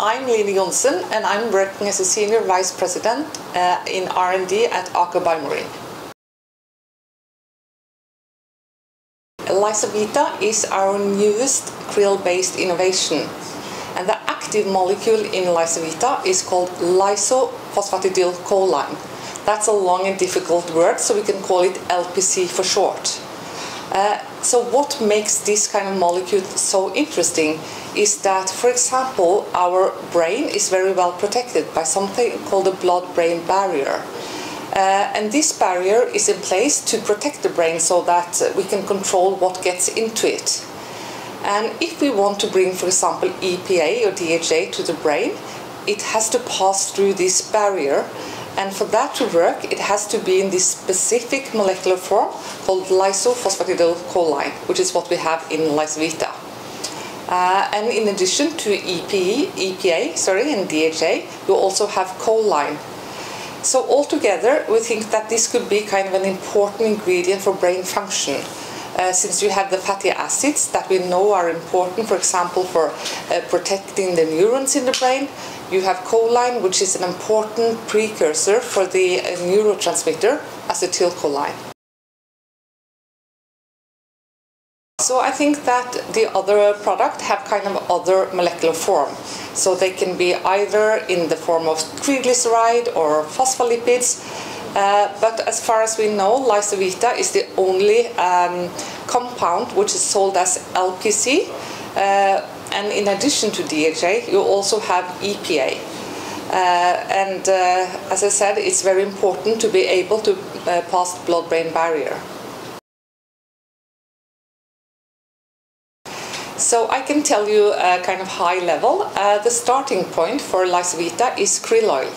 I'm Line Johnsen, and I'm working as a Senior Vice President in R&D at Aker BioMarine. Lysoveta is our newest krill-based innovation, and the active molecule in Lysoveta is called lysophosphatidyl-choline. That's a long and difficult word, so we can call it LPC for short. So what makes this kind of molecule so interesting is that, for example, our brain is very well protected by something called the blood-brain barrier. And this barrier is in place to protect the brain so that we can control what gets into it. And if we want to bring, for example, EPA or DHA to the brain, it has to pass through this barrier. And for that to work, it has to be in this specific molecular form called lysophosphatidyl-choline, which is what we have in Lysoveta. And in addition to EPA and DHA, we also have choline. So altogether, we think that this could be kind of an important ingredient for brain function, since you have the fatty acids that we know are important, for example, for protecting the neurons in the brain. You have choline, which is an important precursor for the neurotransmitter acetylcholine. So I think that the other product have kind of other molecular form. So they can be either in the form of triglyceride or phospholipids. But as far as we know, Lysoveta is the only compound which is sold as LPC. And in addition to DHA, you also have EPA. As I said, it's very important to be able to pass the blood-brain barrier. So I can tell you kind of high level. The starting point for Lysoveta is krill oil.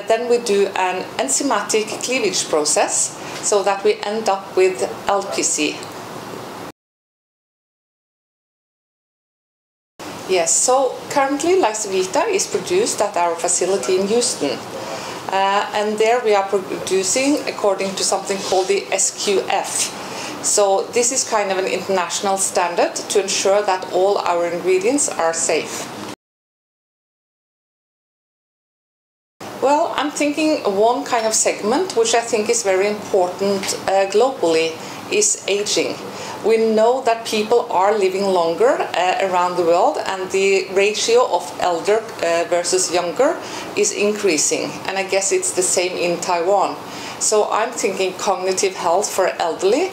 Then we do an enzymatic cleavage process so that we end up with LPC. Yes, so currently Lysoveta is produced at our facility in Houston. And there we are producing according to something called the SQF. So this is kind of an international standard to ensure that all our ingredients are safe. Well, I'm thinking one kind of segment which I think is very important globally is aging. We know that people are living longer around the world, and the ratio of elder versus younger is increasing, and I guess it's the same in Taiwan. So I'm thinking cognitive health for elderly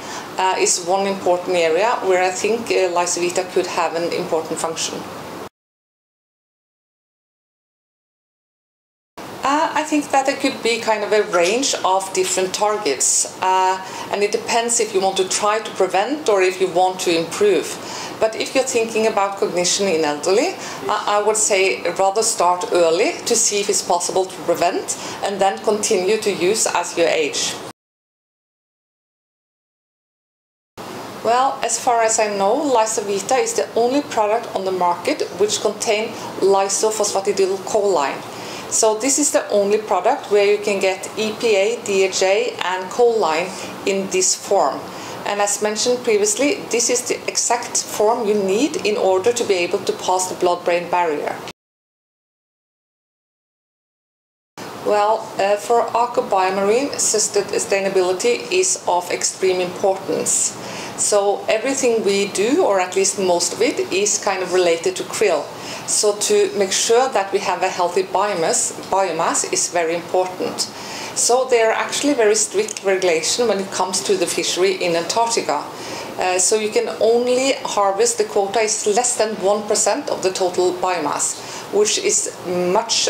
is one important area where I think Lysoveta could have an important function. I think that there could be kind of a range of different targets, and it depends if you want to try to prevent or if you want to improve. But if you're thinking about cognition in elderly, I would say rather start early to see if it's possible to prevent, and then continue to use as you age. Well, as far as I know, Lysoveta is the only product on the market which contains lysophosphatidyl-choline. So this is the only product where you can get EPA, DHA and choline in this form. And as mentioned previously, this is the exact form you need in order to be able to pass the blood-brain barrier. Well, for Aker BioMarine, sustainability is of extreme importance. So everything we do, or at least most of it, is kind of related to krill. So to make sure that we have a healthy biomass is very important. So there are actually very strict regulations when it comes to the fishery in Antarctica. So you can only harvest, the quota is less than 1% of the total biomass, which is much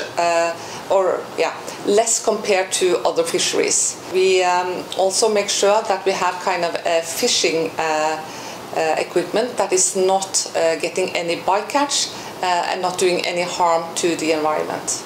less compared to other fisheries. We also make sure that we have kind of a fishing equipment that is not getting any bycatch and not doing any harm to the environment.